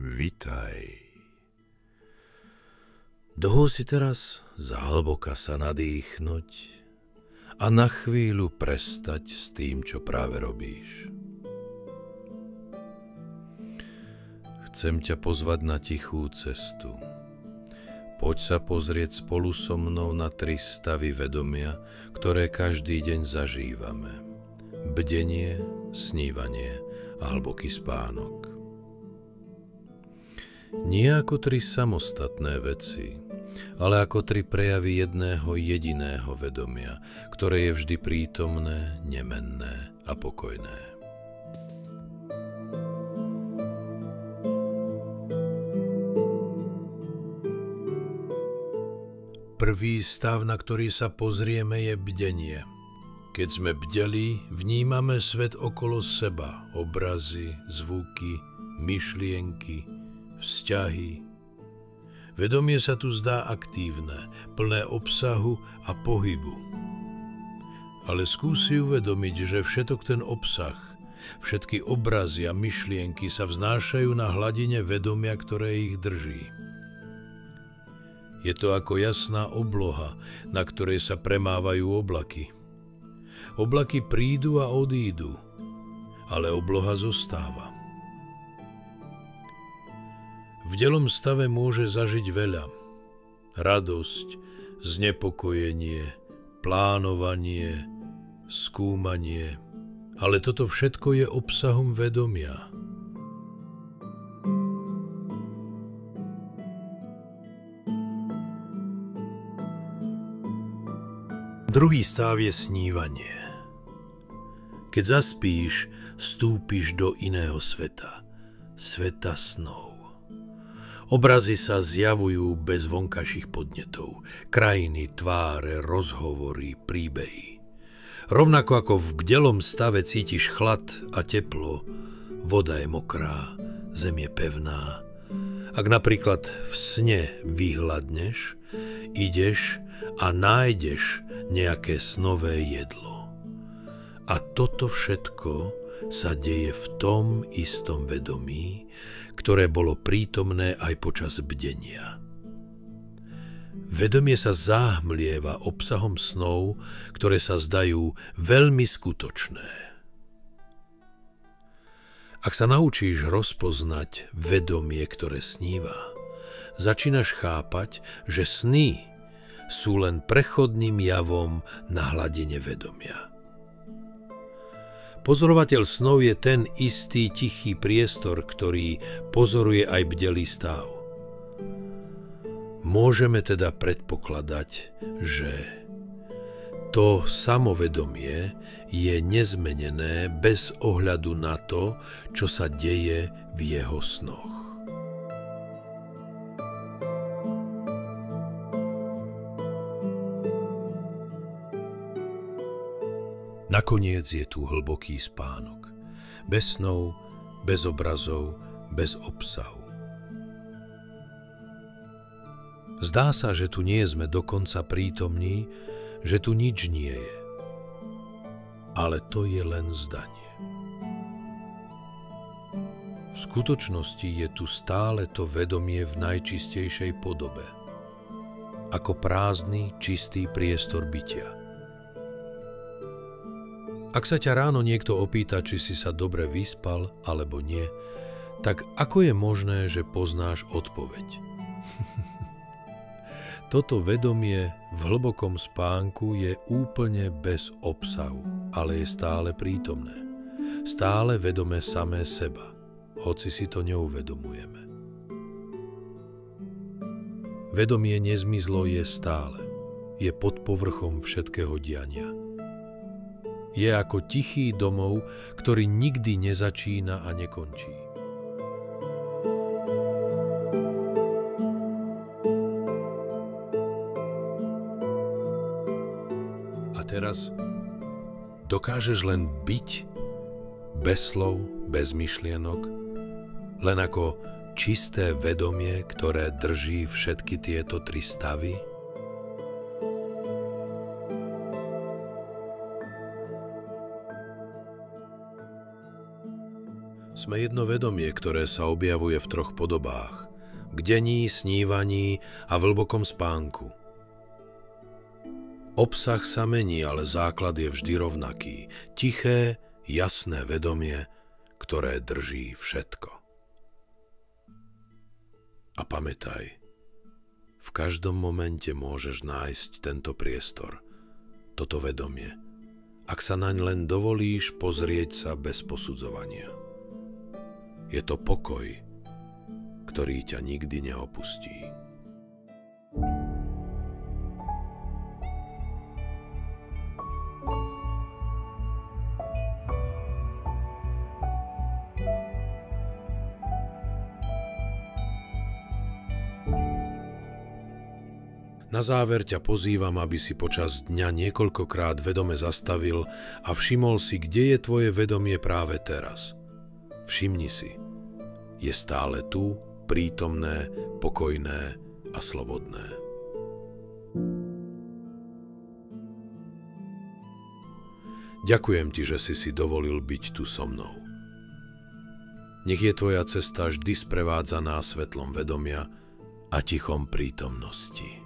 Vitaj. Dohol si teraz zahlboka sa nadýchnuť a na chvíľu prestať s tým, čo práve robíš. Chcem ťa pozvať na tichú cestu. Poď sa pozrieť spolu so mnou na 3 stavy vedomia, ktoré každý deň zažívame. Bdenie, snívanie a hlboký spánok. Nie ako 3 samostatné veci, ale ako 3 prejavy jedného jediného vedomia, ktoré je vždy prítomné, nemenné a pokojné. Prvý stav, na ktorý sa pozrieme, je bdenie. Keď sme bdeli, vnímame svet okolo seba, obrazy, zvuky, myšlienky, vzťahy. Vedomie sa tu zdá aktívne, plné obsahu a pohybu. Ale skúsi uvedomiť, že všetok ten obsah, všetky obrazy a myšlienky sa vznášajú na hladine vedomia, ktoré ich drží. Je to ako jasná obloha, na ktorej sa premávajú oblaky. Oblaky prídu a odídu, ale obloha zostáva. V bdelom stave môže zažiť veľa. Radosť, znepokojenie, plánovanie, skúmanie, ale toto všetko je obsahom vedomia. Druhý stav je snívanie. Keď zaspíš, vstúpiš do iného sveta, sveta snov. Obrazy sa zjavujú bez vonkajších podnetov, krajiny, tváre, rozhovory, príbehy. Rovnako ako v bdelom stave cítiš chlad a teplo, voda je mokrá, zem je pevná. Ak napríklad v sne vyhladneš, ideš a nájdeš nejaké snové jedlo. A toto všetko sa deje v tom istom vedomí, ktoré bolo prítomné aj počas bdenia. Vedomie sa záhmlieva obsahom snov, ktoré sa zdajú veľmi skutočné. Ak sa naučíš rozpoznať vedomie, ktoré sníva, začínaš chápať, že sny sú len prechodným javom na hladine vedomia. Pozorovateľ snov je ten istý tichý priestor, ktorý pozoruje aj bdelý stav. Môžeme teda predpokladať, že to samovedomie je nezmenené bez ohľadu na to, čo sa deje v jeho snoch. Nakoniec je tu hlboký spánok. Bez snov, bez obrazov, bez obsahu. Zdá sa, že tu nie sme dokonca prítomní, že tu nič nie je. Ale to je len zdanie. V skutočnosti je tu stále to vedomie v najčistejšej podobe. Ako prázdny, čistý priestor bytia. Ak sa ťa ráno niekto opýta, či si sa dobre vyspal alebo nie, tak ako je možné, že poznáš odpoveď? Toto vedomie v hlbokom spánku je úplne bez obsahu, ale je stále prítomné. Stále vedome samé seba, hoci si to neuvedomujeme. Vedomie nezmizlo je stále, je pod povrchom všetkého diania. Je ako tichý domov, ktorý nikdy nezačína a nekončí. A teraz dokážeš len byť bez slov, bez myšlienok, len ako čisté vedomie, ktoré drží všetky tieto 3 stavy? Sme jedno vedomie, ktoré sa objavuje v troch podobách. V bdení, snívaní a v hlbokom spánku. Obsah sa mení, ale základ je vždy rovnaký. Tiché, jasné vedomie, ktoré drží všetko. A pamätaj, v každom momente môžeš nájsť tento priestor, toto vedomie, ak sa naň len dovolíš pozrieť sa bez posudzovania. Je to pokoj, ktorý ťa nikdy neopustí. Na záver ťa pozývam, aby si počas dňa niekoľkokrát vedome zastavil a všimol si, kde je tvoje vedomie práve teraz. Všimni si. Je stále tu, prítomné, pokojné a slobodné. Ďakujem ti, že si dovolil byť tu so mnou. Nech je tvoja cesta vždy sprevádzaná svetlom vedomia a tichom prítomnosti.